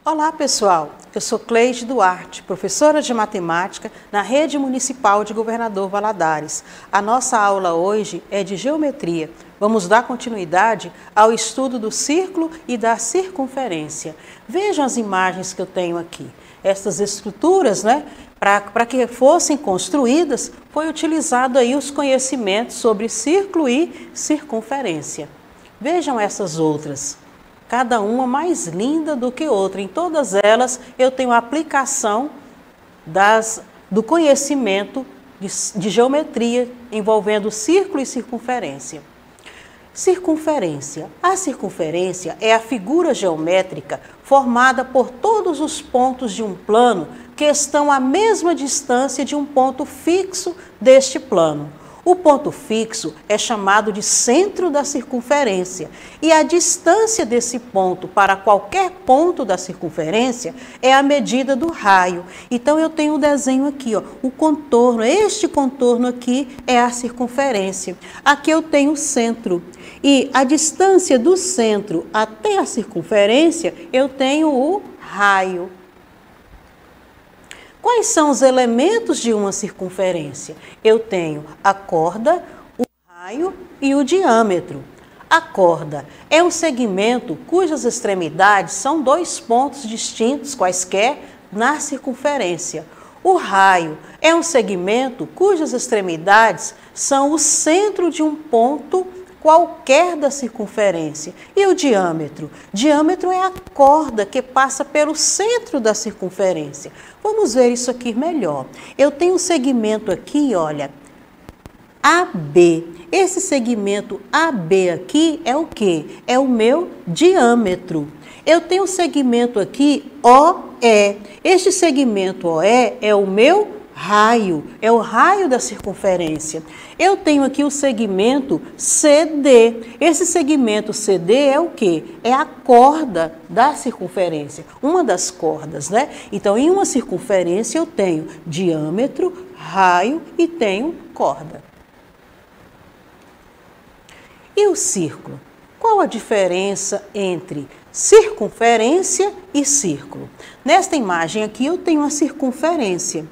Olá pessoal, eu sou Cleide Duarte, professora de matemática na Rede Municipal de Governador Valadares. A nossa aula hoje é de geometria. Vamos dar continuidade ao estudo do círculo e da circunferência. Vejam as imagens que eu tenho aqui. Essas estruturas, para que fossem construídas, foi utilizado aí os conhecimentos sobre círculo e circunferência. Vejam essas outras. Cada uma mais linda do que outra. Em todas elas eu tenho a aplicação do conhecimento de geometria envolvendo círculo e circunferência. Circunferência. A circunferência é a figura geométrica formada por todos os pontos de um plano que estão à mesma distância de um ponto fixo deste plano. O ponto fixo é chamado de centro da circunferência e a distância desse ponto para qualquer ponto da circunferência é a medida do raio. Então eu tenho um desenho aqui, o contorno, este contorno aqui é a circunferência. Aqui eu tenho o centro e a distância do centro até a circunferência eu tenho o raio. Quais são os elementos de uma circunferência? Eu tenho a corda, o raio e o diâmetro. A corda é um segmento cujas extremidades são dois pontos distintos quaisquer na circunferência. O raio é um segmento cujas extremidades são o centro de um ponto qualquer da circunferência. E o diâmetro? Diâmetro é a corda que passa pelo centro da circunferência. Vamos ver isso aqui melhor. Eu tenho um segmento aqui, olha, AB. Esse segmento AB aqui é o quê? É o meu diâmetro. Eu tenho um segmento aqui OE. Este segmento OE é o meu raio, é o raio da circunferência. Eu tenho aqui o segmento CD. Esse segmento CD é o quê? É a corda da circunferência, uma das cordas, Então, em uma circunferência eu tenho diâmetro, raio e tenho corda. E o círculo? Qual a diferença entre circunferência e círculo? Nesta imagem aqui eu tenho a circunferência.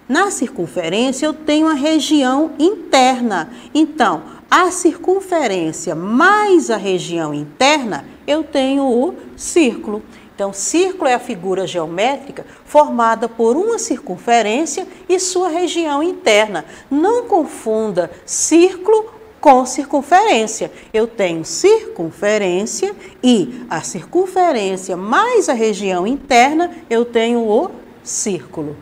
Na circunferência eu tenho a região interna. Então, a circunferência mais a região interna, eu tenho o círculo. Então, círculo é a figura geométrica formada por uma circunferência e sua região interna. Não confunda círculo com circunferência. Eu tenho circunferência e a circunferência mais a região interna, eu tenho o círculo.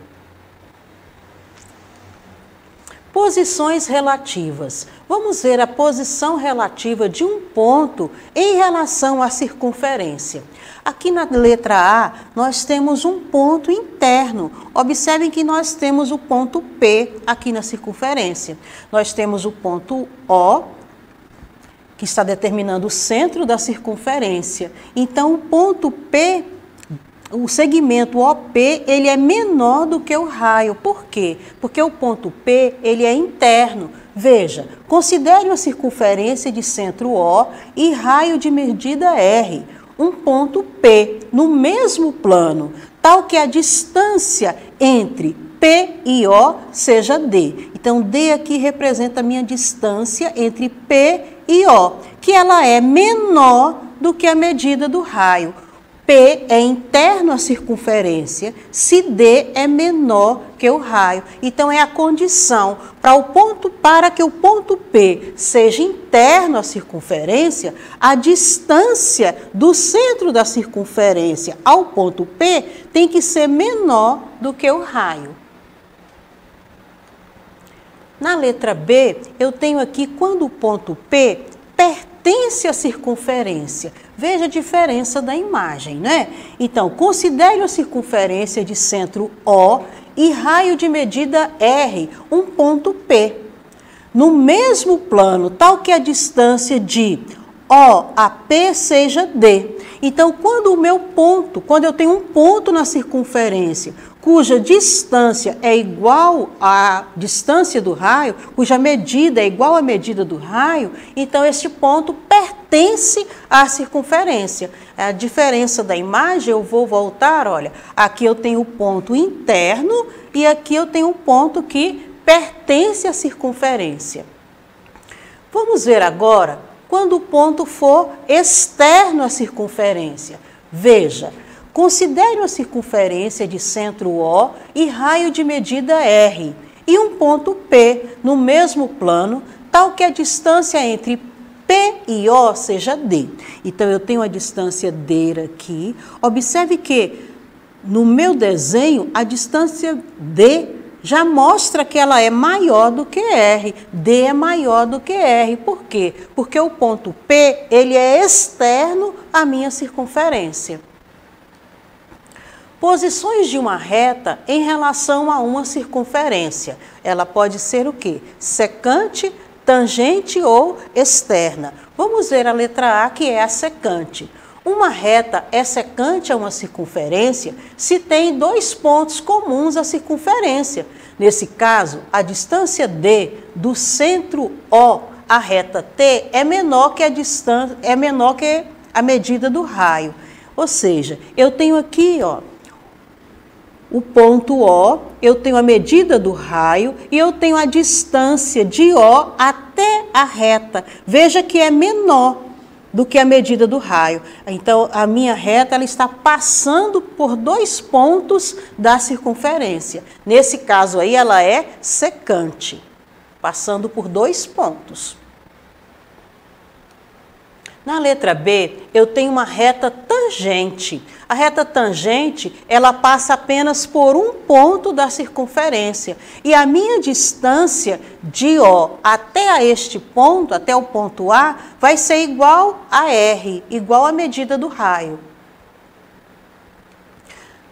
Posições relativas. Vamos ver a posição relativa de um ponto em relação à circunferência. Aqui na letra A, nós temos um ponto interno. Observem que nós temos o ponto P aqui na circunferência. Nós temos o ponto O, que está determinando o centro da circunferência. Então, o ponto P, o segmento OP, ele é menor do que o raio. Por quê? Porque o ponto P, ele é interno. Veja, considere uma circunferência de centro O e raio de medida R, um ponto P, no mesmo plano, tal que a distância entre P e O seja D. Então, D aqui representa a minha distância entre P e O, que ela é menor do que a medida do raio. P é interno à circunferência, se D é menor que o raio. Então, é a condição para que o ponto P seja interno à circunferência, a distância do centro da circunferência ao ponto P tem que ser menor do que o raio. Na letra B, eu tenho aqui quando o ponto P pertence à circunferência. Veja a diferença da imagem, Então, considere a circunferência de centro O e raio de medida R, um ponto P. No mesmo plano, tal que a distância de O a P seja D. Então, quando eu tenho um ponto na circunferência, cuja distância é igual à distância do raio, cuja medida é igual à medida do raio, então este ponto pertence à circunferência. A diferença da imagem, eu vou voltar, olha, aqui eu tenho o ponto interno e aqui eu tenho um ponto que pertence à circunferência. Vamos ver agora quando o ponto for externo à circunferência. Veja, considere uma circunferência de centro O e raio de medida R e um ponto P no mesmo plano, tal que a distância entre P e O seja D. Então, eu tenho a distância D aqui. Observe que no meu desenho, a distância D já mostra que ela é maior do que R. D é maior do que R. Por quê? Porque o ponto P, ele é externo à minha circunferência. Posições de uma reta em relação a uma circunferência. Ela pode ser o quê? Secante, tangente ou externa. Vamos ver a letra A, que é a secante. Uma reta é secante a uma circunferência se tem dois pontos comuns à circunferência. Nesse caso, a distância D do centro O à reta T é menor que a medida do raio. Ou seja, eu tenho aqui, ó, o ponto O, eu tenho a medida do raio e eu tenho a distância de O até a reta. Veja que é menor do que a medida do raio. Então, a minha reta ela está passando por dois pontos da circunferência. Nesse caso aí, ela é secante, passando por dois pontos. Na letra B, eu tenho uma reta tangente. A reta tangente, ela passa apenas por um ponto da circunferência. E a minha distância de O até a este ponto, até o ponto A, vai ser igual a R, igual à medida do raio.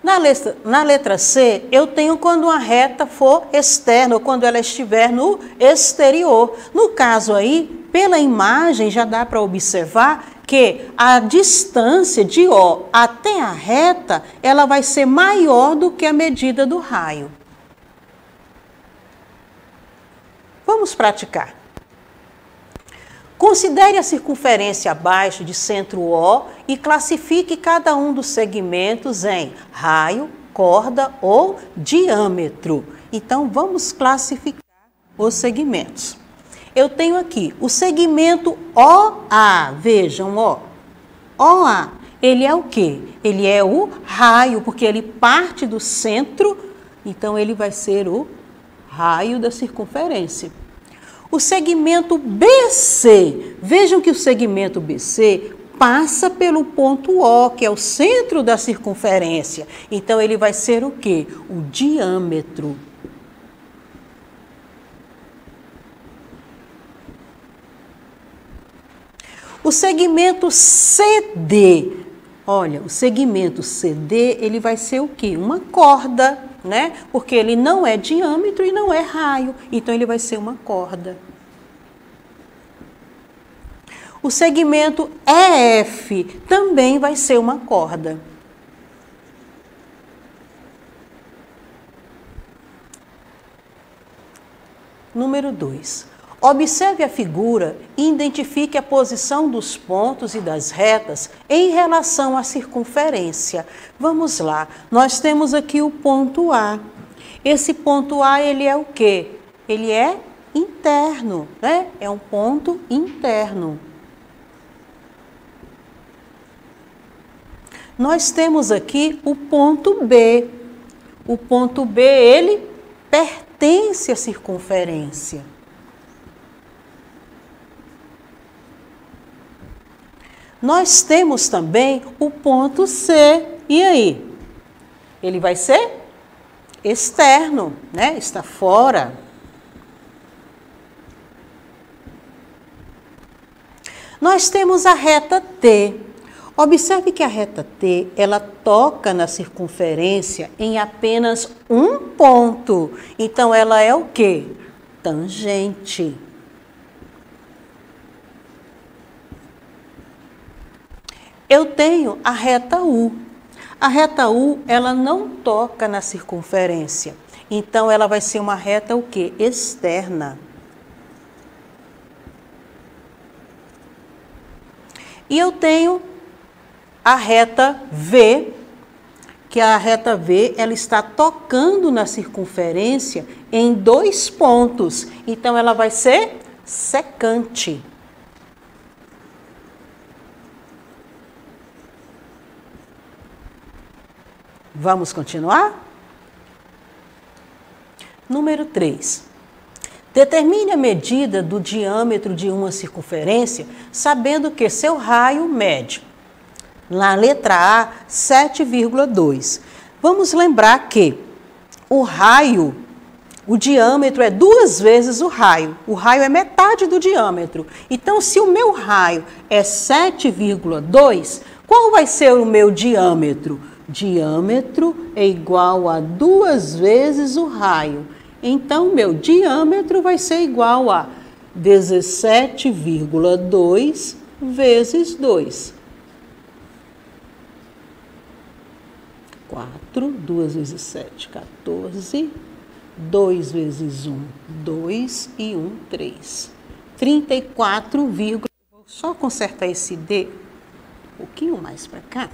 Na letra C, eu tenho quando uma reta for externa, ou quando ela estiver no exterior. No caso aí, pela imagem já dá para observar que a distância de O até a reta, ela vai ser maior do que a medida do raio. Vamos praticar. Considere a circunferência abaixo de centro O e classifique cada um dos segmentos em raio, corda ou diâmetro. Então, vamos classificar os segmentos. Eu tenho aqui o segmento OA, vejam, ó, OA, ele é o quê? Ele é o raio, porque ele parte do centro, então ele vai ser o raio da circunferência. O segmento BC, vejam que o segmento BC passa pelo ponto O, que é o centro da circunferência. Então, ele vai ser o quê? O diâmetro. O segmento CD, olha, o segmento CD, ele vai ser o quê? Uma corda, né? Porque ele não é diâmetro e não é raio, então ele vai ser uma corda. O segmento EF também vai ser uma corda. Número 2. Observe a figura e identifique a posição dos pontos e das retas em relação à circunferência. Vamos lá, nós temos aqui o ponto A. Esse ponto A, ele é o quê? Ele é interno, né? É um ponto interno. Nós temos aqui o ponto B. O ponto B, ele pertence à circunferência. Nós temos também o ponto C. E aí? Ele vai ser externo, né? Está fora. Nós temos a reta T. Observe que a reta T, ela toca na circunferência em apenas um ponto. Então, ela é o quê? Eu tenho a reta U. A reta U, ela não toca na circunferência. Então, ela vai ser uma reta o quê? Externa. E eu tenho a reta V, que a reta V, ela está tocando na circunferência em 2 pontos. Então, ela vai ser secante. Vamos continuar? Número 3. Determine a medida do diâmetro de uma circunferência, sabendo que seu raio mede. Na letra A, 7,2. Vamos lembrar que o raio, o diâmetro é 2 vezes o raio. O raio é metade do diâmetro. Então, se o meu raio é 7,2, qual vai ser o meu diâmetro? Diâmetro é igual a 2 vezes o raio. Então, meu diâmetro vai ser igual a 17,2 vezes 2. 4, 2 vezes 7, 14. 2 vezes 1, 2 e 1, 3. 34, vou só consertar esse D um pouquinho mais para cá.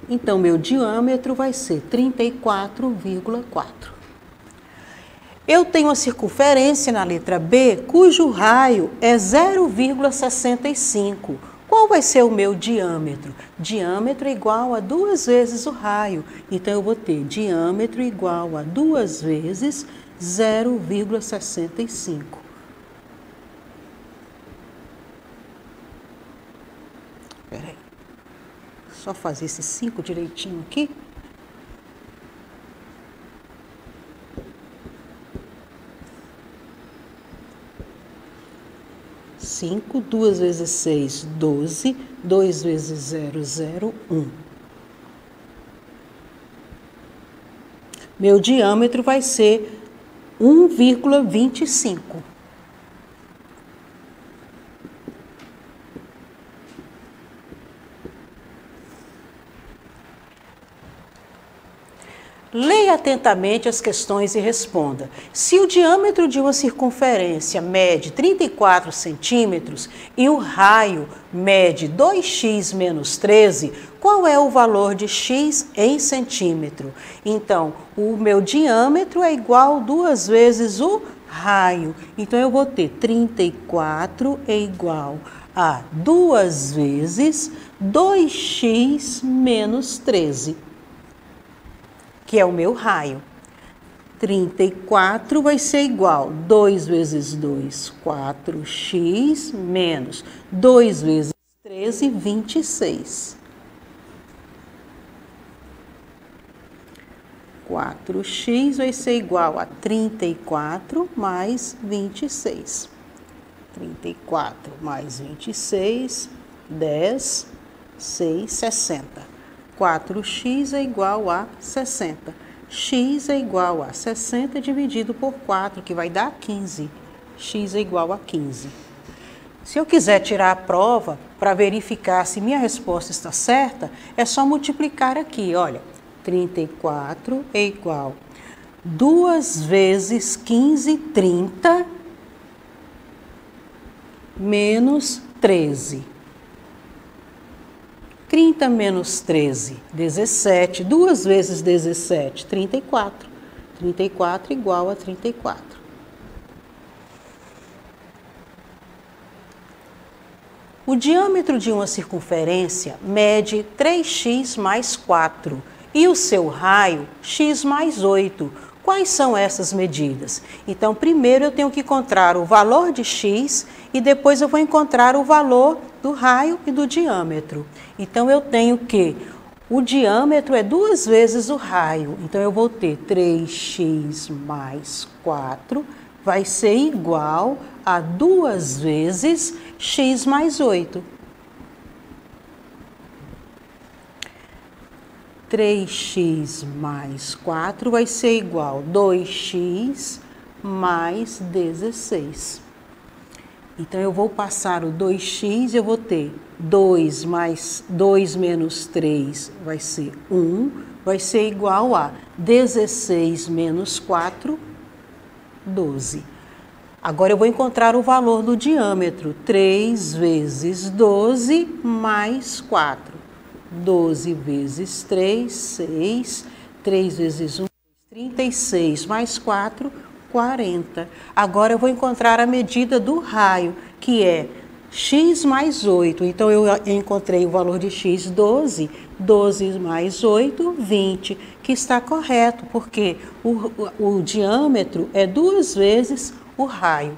Então, meu diâmetro vai ser 34,4. Eu tenho a circunferência na letra B, cujo raio é 0,65. Qual vai ser o meu diâmetro? Diâmetro é igual a 2 vezes o raio. Então, eu vou ter diâmetro igual a 2 vezes 0,65. Espera aí. Só fazer esse 5 direitinho aqui. Cinco, 2 vezes 6, 12, 2 vezes 0, 0, 1. Meu diâmetro vai ser 1,25. Leia atentamente as questões e responda. Se o diâmetro de uma circunferência mede 34 centímetros e o raio mede 2x menos 13, qual é o valor de x em centímetro? Então, o meu diâmetro é igual a 2 vezes o raio. Então, eu vou ter 34 é igual a 2 vezes 2x menos 13. Que é o meu raio. 34 vai ser igual a 2 vezes 2, 4x, menos 2 vezes 13, 26. 4x vai ser igual a 34 mais 26. 34 mais 26, 10, 6, 60. 4x é igual a 60. X é igual a 60 dividido por 4, que vai dar 15. X é igual a 15. Se eu quiser tirar a prova para verificar se minha resposta está certa, é só multiplicar aqui, olha. 34 é igual a 2 vezes 15, 30, menos 13. 30 menos 13, 17. 2 vezes 17, 34. 34 igual a 34. O diâmetro de uma circunferência mede 3x mais 4 e o seu raio, x mais 8. Quais são essas medidas? Então, primeiro eu tenho que encontrar o valor de x e depois eu vou encontrar o valor do raio e do diâmetro. Então, eu tenho que o diâmetro é 2 vezes o raio. Então, eu vou ter 3x mais 4 vai ser igual a 2 vezes x mais 8. 3x mais 4 vai ser igual a 2x mais 16. Então, eu vou passar o 2x, eu vou ter 2 mais 2 menos 3 vai ser 1, vai ser igual a 16 menos 4, 12. Agora, eu vou encontrar o valor do diâmetro. 3 vezes 12 mais 4. 12 vezes 3, 6. 3 vezes 1, 36 mais 4, 40. Agora eu vou encontrar a medida do raio, que é x mais 8. Então eu encontrei o valor de x, 12. 12 mais 8, 20, que está correto, porque o diâmetro é 2 vezes o raio.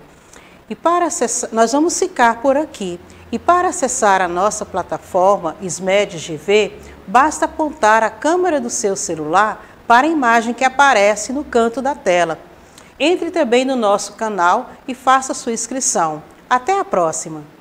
E para acessar, nós vamos ficar por aqui. E para acessar a nossa plataforma SMED-GV, basta apontar a câmera do seu celular para a imagem que aparece no canto da tela. Entre também no nosso canal e faça sua inscrição. Até a próxima!